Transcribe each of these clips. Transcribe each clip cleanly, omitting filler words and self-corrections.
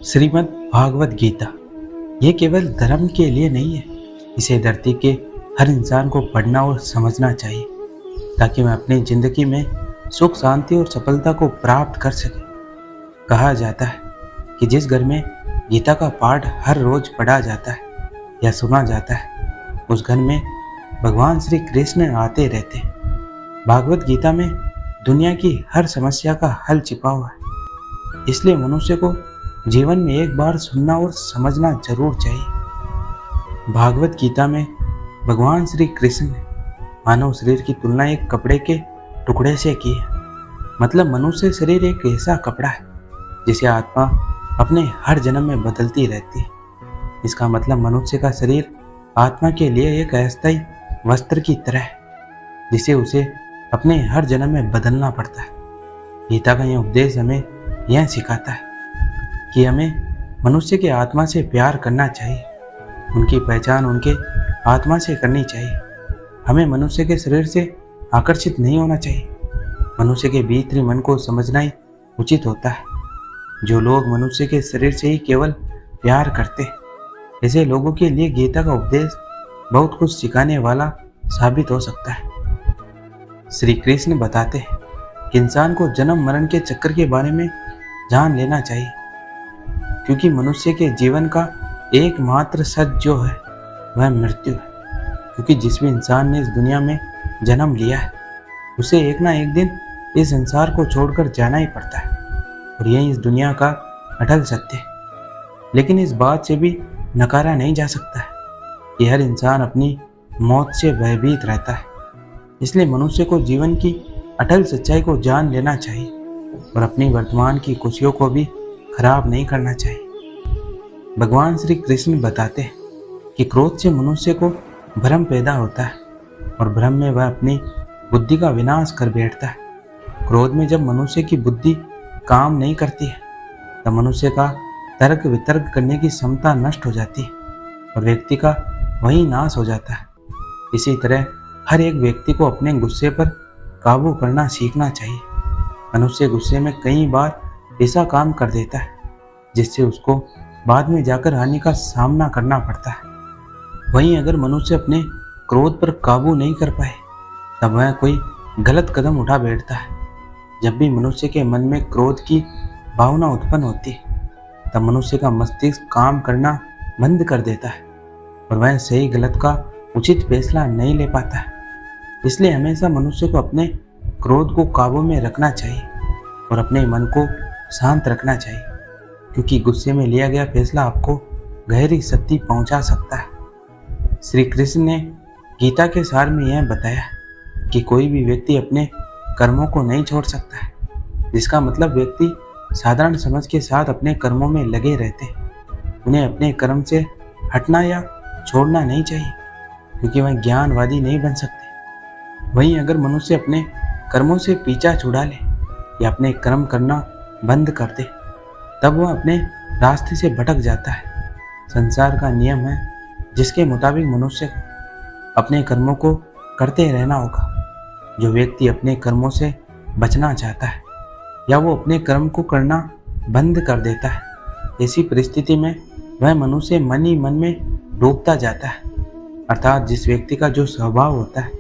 श्रीमद् भागवत गीता ये केवल धर्म के लिए नहीं है। इसे धरती के हर इंसान को पढ़ना और समझना चाहिए ताकि वह अपनी जिंदगी में सुख शांति और सफलता को प्राप्त कर सके। कहा जाता है कि जिस घर में गीता का पाठ हर रोज पढ़ा जाता है या सुना जाता है उस घर में भगवान श्री कृष्ण आते रहते हैं। भागवत गीता में दुनिया की हर समस्या का हल छिपा हुआ है, इसलिए मनुष्य को जीवन में एक बार सुनना और समझना जरूर चाहिए। भागवत गीता में भगवान श्री कृष्ण ने मानव शरीर की तुलना एक कपड़े के टुकड़े से की है। मतलब मनुष्य शरीर एक ऐसा कपड़ा है जिसे आत्मा अपने हर जन्म में बदलती रहती है। इसका मतलब मनुष्य का शरीर आत्मा के लिए एक अस्थायी वस्त्र की तरह है जिसे उसे अपने हर जन्म में बदलना पड़ता है। गीता का यह उपदेश हमें यह सिखाता है कि हमें मनुष्य के आत्मा से प्यार करना चाहिए, उनकी पहचान उनके आत्मा से करनी चाहिए। हमें मनुष्य के शरीर से आकर्षित नहीं होना चाहिए, मनुष्य के भीतरी मन को समझना ही उचित होता है। जो लोग मनुष्य के शरीर से ही केवल प्यार करते हैं, ऐसे लोगों के लिए गीता का उपदेश बहुत कुछ सिखाने वाला साबित हो सकता है। श्री कृष्ण बताते हैं कि इंसान को जन्म मरण के चक्कर के बारे में जान लेना चाहिए, क्योंकि मनुष्य के जीवन का एकमात्र सच जो है वह मृत्यु है। क्योंकि जिस भी इंसान ने इस दुनिया में जन्म लिया है उसे एक ना एक दिन इस संसार को छोड़कर जाना ही पड़ता है और यही इस दुनिया का अटल सत्य है। लेकिन इस बात से भी नकारा नहीं जा सकता है कि हर इंसान अपनी मौत से भयभीत रहता है। इसलिए मनुष्य को जीवन की अटल सच्चाई को जान लेना चाहिए और अपनी वर्तमान की खुशियों को भी खराब नहीं करना चाहिए। भगवान श्री कृष्ण बताते हैं कि क्रोध से मनुष्य को भ्रम पैदा होता है और भ्रम में वह अपनी बुद्धि का विनाश कर बैठता है। क्रोध में जब मनुष्य की बुद्धि काम नहीं करती है तब मनुष्य का तर्क वितर्क करने की क्षमता नष्ट हो जाती है और व्यक्ति का वही नाश हो जाता है। इसी तरह हर एक व्यक्ति को अपने गुस्से पर काबू करना सीखना चाहिए। मनुष्य गुस्से में कई बार ऐसा काम कर देता है जिससे उसको बाद में जाकर हानि का सामना करना पड़ता है। वहीं अगर मनुष्य अपने क्रोध पर काबू नहीं कर पाए तब वह कोई गलत कदम उठा बैठता है। जब भी मनुष्य के मन में क्रोध की भावना उत्पन्न होती है तब मनुष्य का मस्तिष्क काम करना बंद कर देता है और वह सही गलत का उचित फैसला नहीं ले पाता है। इसलिए हमेशा मनुष्य को अपने क्रोध को काबू में रखना चाहिए और अपने मन को शांत रखना चाहिए, क्योंकि गुस्से में लिया गया फैसला आपको गहरी क्षति पहुंचा सकता है। श्री कृष्ण ने गीता के सार में यह बताया कि कोई भी व्यक्ति अपने कर्मों को नहीं छोड़ सकता है, जिसका मतलब व्यक्ति साधारण समझ के साथ अपने कर्मों में लगे रहते हैं। उन्हें अपने कर्म से हटना या छोड़ना नहीं चाहिए, क्योंकि वह ज्ञानवादी नहीं बन सकते। वहीं अगर मनुष्य अपने कर्मों से पीछा छुड़ा ले या अपने कर्म करना बंद कर दे तब वह अपने रास्ते से भटक जाता है। संसार का नियम है जिसके मुताबिक मनुष्य को अपने कर्मों को करते रहना होगा। जो व्यक्ति अपने कर्मों से बचना चाहता है या वो अपने कर्म को करना बंद कर देता है, ऐसी परिस्थिति में वह मनुष्य मन ही मन में डूबता जाता है। अर्थात जिस व्यक्ति का जो स्वभाव होता है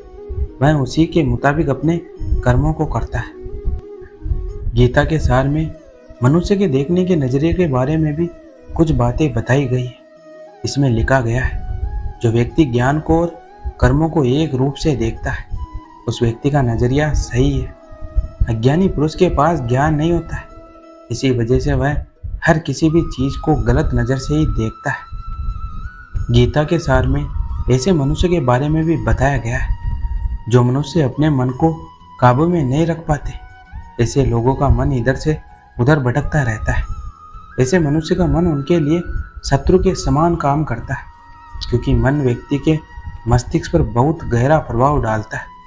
वह उसी के मुताबिक अपने कर्मों को करता है। गीता के सार में मनुष्य के देखने के नजरिए के बारे में भी कुछ बातें बताई गई है। इसमें लिखा गया है जो व्यक्ति ज्ञान को और कर्मों को एक रूप से देखता है उस व्यक्ति का नजरिया सही है। अज्ञानी पुरुष के पास ज्ञान नहीं होता है, इसी वजह से वह हर किसी भी चीज को गलत नजर से ही देखता है। गीता के सार में ऐसे मनुष्य के बारे में भी बताया गया है जो मनुष्य अपने मन को काबू में नहीं रख पाते। ऐसे लोगों का मन इधर से उधर भटकता रहता है। ऐसे मनुष्य का मन उनके लिए शत्रु के समान काम करता है, क्योंकि मन व्यक्ति के मस्तिष्क पर बहुत गहरा प्रभाव डालता है।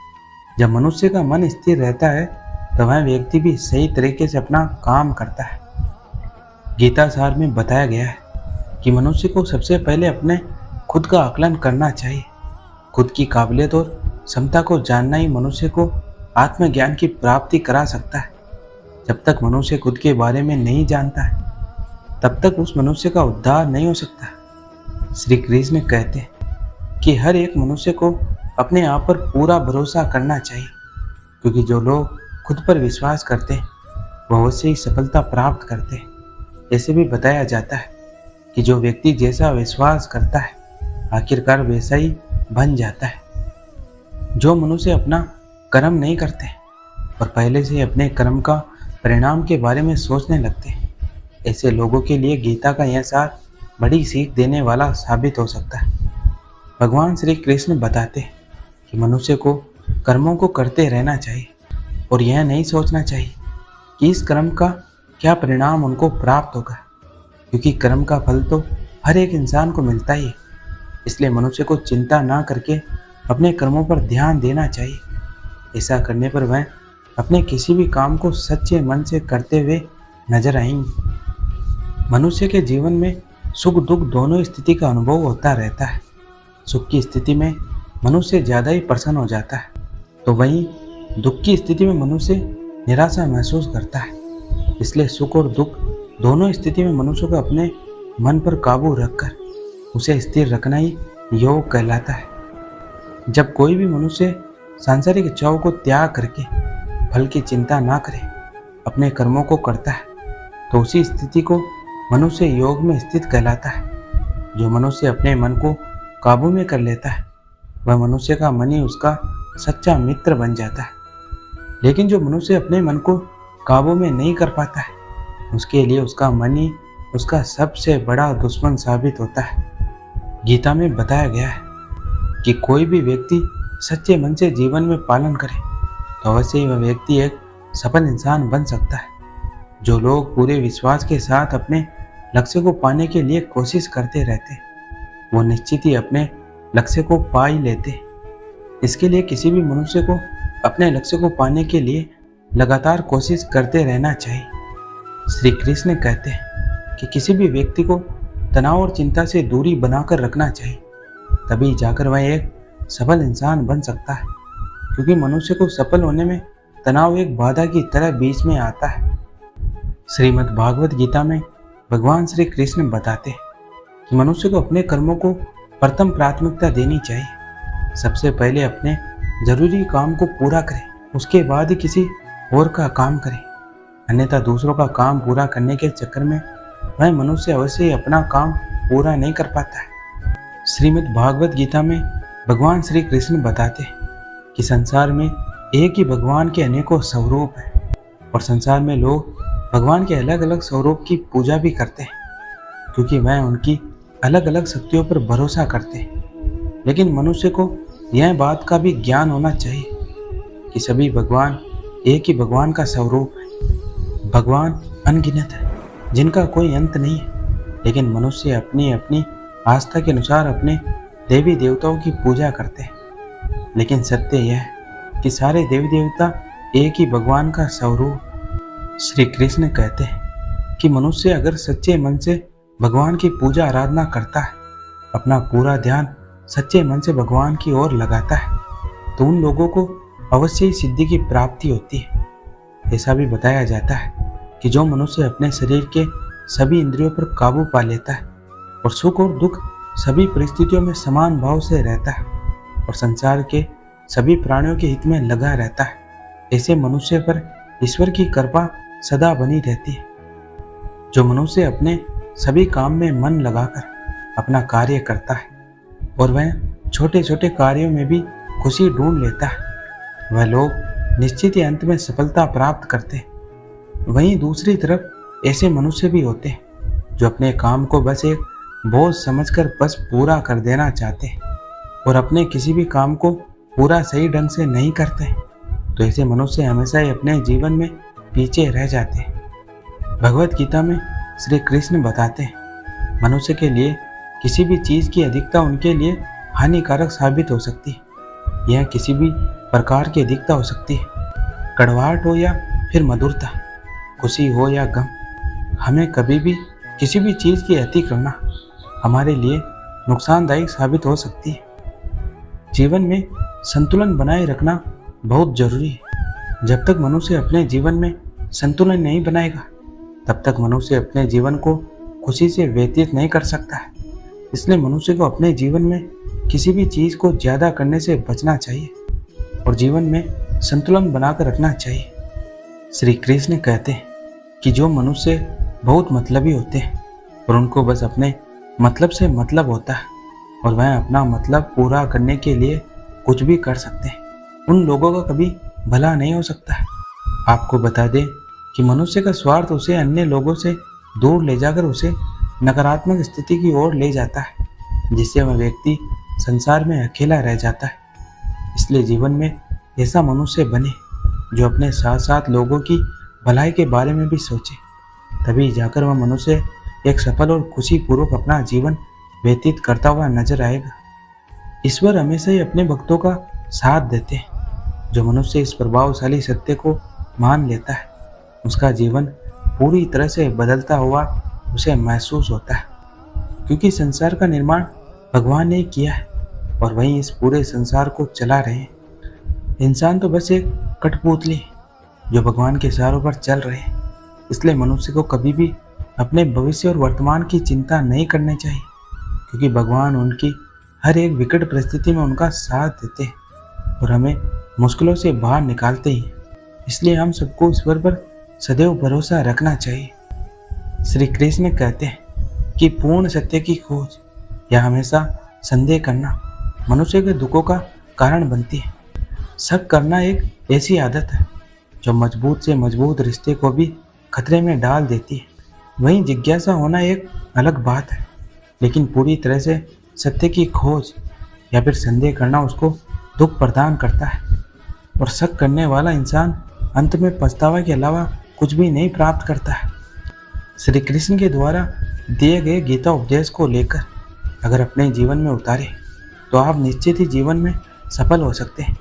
जब मनुष्य का मन स्थिर रहता है तो वह व्यक्ति भी सही तरीके से अपना काम करता है। गीता सार में बताया गया है कि मनुष्य को सबसे पहले अपने खुद का आकलन करना चाहिए। खुद की काबिलियत और क्षमता को जानना ही मनुष्य को आत्मज्ञान की प्राप्ति करा सकता है। जब तक मनुष्य खुद के बारे में नहीं जानता है तब तक उस मनुष्य का उद्धार नहीं हो सकता। श्री कृष्ण कहते हैं कि हर एक मनुष्य को अपने आप पर पूरा भरोसा करना चाहिए, क्योंकि जो लोग खुद पर विश्वास करते हैं वह अवश्य ही सफलता प्राप्त करते हैं। ऐसे भी बताया जाता है कि जो व्यक्ति जैसा विश्वास करता है आखिरकार वैसा ही बन जाता है। जो मनुष्य अपना कर्म नहीं करते और पहले से ही अपने कर्म का परिणाम के बारे में सोचने लगते हैं, ऐसे लोगों के लिए गीता का यह सार बड़ी सीख देने वाला साबित हो सकता है। भगवान श्री कृष्ण बताते हैं कि मनुष्य को कर्मों को करते रहना चाहिए और यह नहीं सोचना चाहिए कि इस कर्म का क्या परिणाम उनको प्राप्त होगा, क्योंकि कर्म का फल तो हर एक इंसान को मिलता ही है। इसलिए मनुष्य को चिंता ना करके अपने कर्मों पर ध्यान देना चाहिए। ऐसा करने पर वह अपने किसी भी काम को सच्चे मन से करते हुए नजर आएंगे। मनुष्य के जीवन में सुख दुख दोनों स्थिति का अनुभव होता रहता है। सुख की स्थिति में मनुष्य ज़्यादा ही प्रसन्न हो जाता है, तो वहीं दुख की स्थिति में मनुष्य निराशा महसूस करता है। इसलिए सुख और दुख दोनों स्थिति में मनुष्य को अपने मन पर काबू रखकर उसे स्थिर रखना ही योग कहलाता है। जब कोई भी मनुष्य सांसारिक इच्छाओं को त्याग करके फल की चिंता ना करे, अपने कर्मों को करता है, तो उसी स्थिति को मनुष्य योग में स्थित कहलाता है। जो मनुष्य अपने मन को काबू में कर लेता है वह मनुष्य का मन ही उसका सच्चा मित्र बन जाता है। लेकिन जो मनुष्य अपने मन को काबू में नहीं कर पाता है, उसके लिए उसका मन ही उसका सबसे बड़ा दुश्मन साबित होता है। गीता में बताया गया है कि कोई भी व्यक्ति सच्चे मन से जीवन में पालन करे तो अवश्य ही वह व्यक्ति एक सफल इंसान बन सकता है। जो लोग पूरे विश्वास के साथ अपने लक्ष्य को पाने के लिए कोशिश करते रहते वो निश्चित ही अपने लक्ष्य को पा ही लेते। इसके लिए किसी भी मनुष्य को अपने लक्ष्य को पाने के लिए लगातार कोशिश करते रहना चाहिए। श्री कृष्ण कहते हैं कि किसी भी व्यक्ति को तनाव और चिंता से दूरी बनाकर रखना चाहिए, तभी जाकर वह एक सफल इंसान बन सकता है। क्योंकि मनुष्य को सफल होने में तनाव एक बाधा की तरह बीच में आता है। श्रीमद् भागवत गीता में भगवान श्री कृष्ण बताते हैं कि मनुष्य को अपने कर्मों को प्रथम प्राथमिकता देनी चाहिए। सबसे पहले अपने जरूरी काम को पूरा करें, उसके बाद ही किसी और का काम करें। अन्यथा दूसरों का काम पूरा करने के चक्कर में वह मनुष्य अवश्य ही अपना काम पूरा नहीं कर पाता है। श्रीमद् भागवत गीता में भगवान श्री कृष्ण बताते हैं कि संसार में एक ही भगवान के अनेकों स्वरूप हैं और संसार में लोग भगवान के अलग अलग स्वरूप की पूजा भी करते हैं, क्योंकि वह उनकी अलग अलग शक्तियों पर भरोसा करते हैं। लेकिन मनुष्य को यह बात का भी ज्ञान होना चाहिए कि सभी भगवान एक ही भगवान का स्वरूप है। भगवान अनगिनत है जिनका कोई अंत नहीं है, लेकिन मनुष्य अपनी अपनी आस्था के अनुसार अपने देवी देवताओं की पूजा करते हैं। लेकिन सत्य यह है कि सारे देवी देवता एक ही भगवान का स्वरूप। श्री कृष्ण कहते हैं कि मनुष्य अगर सच्चे मन से भगवान की पूजा आराधना करता है, अपना पूरा ध्यान सच्चे मन से भगवान की ओर लगाता है, तो उन लोगों को अवश्य ही सिद्धि की प्राप्ति होती है। ऐसा भी बताया जाता है कि जो मनुष्य अपने शरीर के सभी इंद्रियों पर काबू पा लेता है और सुख और दुख सभी परिस्थितियों में समान भाव से रहता है और संसार के सभी प्राणियों के हित में लगा रहता है, ऐसे मनुष्य पर ईश्वर की कृपा सदा बनी रहती है। जो मनुष्य अपने सभी काम में मन लगाकर अपना कार्य करता है और वह छोटे छोटे कार्यों में भी खुशी ढूंढ लेता है, वह लोग निश्चित ही अंत में सफलता प्राप्त करते हैं। वहीं दूसरी तरफ ऐसे मनुष्य भी होते हैं जो अपने काम को बस एक बोझ समझकर बस पूरा कर देना चाहते हैं और अपने किसी भी काम को पूरा सही ढंग से नहीं करते, तो ऐसे मनुष्य हमेशा ही अपने जीवन में पीछे रह जाते हैं। भगवत गीता में श्री कृष्ण बताते हैं मनुष्य के लिए किसी भी चीज़ की अधिकता उनके लिए हानिकारक साबित हो सकती है। यह किसी भी प्रकार की अधिकता हो सकती है, कड़वाहट हो या फिर मधुरता, खुशी हो या गम। हमें कभी भी किसी भी चीज़ की अति करना हमारे लिए नुकसानदायक साबित हो सकती है। जीवन में संतुलन बनाए रखना बहुत जरूरी है। जब तक मनुष्य अपने जीवन में संतुलन नहीं बनाएगा, तब तक मनुष्य अपने जीवन को खुशी से व्यतीत नहीं कर सकता है। इसलिए मनुष्य को अपने जीवन में किसी भी चीज़ को ज़्यादा करने से बचना चाहिए और जीवन में संतुलन बनाकर रखना चाहिए। श्री कृष्ण कहते हैं कि जो मनुष्य बहुत मतलबी होते हैं और उनको बस अपने मतलब से मतलब होता है और वह अपना मतलब पूरा करने के लिए कुछ भी कर सकते हैं, उन लोगों का कभी भला नहीं हो सकता है। आपको बता दें कि मनुष्य का स्वार्थ उसे अन्य लोगों से दूर ले जाकर उसे नकारात्मक स्थिति की ओर ले जाता है, जिससे वह व्यक्ति संसार में अकेला रह जाता है। इसलिए जीवन में ऐसा मनुष्य बने जो अपने साथ साथ लोगों की भलाई के बारे में भी सोचे, तभी जाकर वह मनुष्य एक सफल और खुशीपूर्वक अपना जीवन व्यतीत करता हुआ नजर आएगा। ईश्वर हमेशा ही अपने भक्तों का साथ देते हैं। जो मनुष्य इस प्रभावशाली सत्य को मान लेता है, उसका जीवन पूरी तरह से बदलता हुआ उसे महसूस होता है, क्योंकि संसार का निर्माण भगवान ने किया है और वही इस पूरे संसार को चला रहे हैं। इंसान तो बस एक कठपुतली है जो भगवान के इशारों पर चल रहे हैं। इसलिए मनुष्य को कभी भी अपने भविष्य और वर्तमान की चिंता नहीं करनी चाहिए, क्योंकि भगवान उनकी हर एक विकट परिस्थिति में उनका साथ देते हैं और हमें मुश्किलों से बाहर निकालते हैं। इसलिए हम सबको ईश्वर पर सदैव भरोसा रखना चाहिए। श्री कृष्ण कहते हैं कि पूर्ण सत्य की खोज या हमेशा संदेह करना मनुष्य के दुखों का कारण बनती है। शक करना एक ऐसी आदत है जो मजबूत से मजबूत रिश्ते को भी खतरे में डाल देती है। वहीं जिज्ञासा होना एक अलग बात है, लेकिन पूरी तरह से सत्य की खोज या फिर संदेह करना उसको दुख प्रदान करता है और शक करने वाला इंसान अंत में पछतावा के अलावा कुछ भी नहीं प्राप्त करता है। श्री कृष्ण के द्वारा दिए गए गीता उपदेश को लेकर अगर अपने जीवन में उतारे तो आप निश्चित ही जीवन में सफल हो सकते हैं।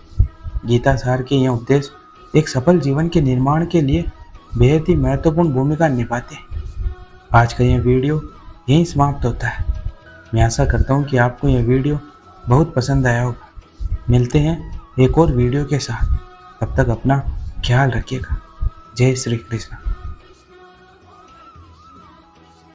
गीता सार के यह उपदेश एक सफल जीवन के निर्माण के लिए बेहद ही महत्वपूर्ण भूमिका निभाते हैं। आज का यह वीडियो यहीं समाप्त होता है। मैं आशा करता हूँ कि आपको यह वीडियो बहुत पसंद आया होगा। मिलते हैं एक और वीडियो के साथ, तब तक अपना ख्याल रखिएगा। जय श्री कृष्ण।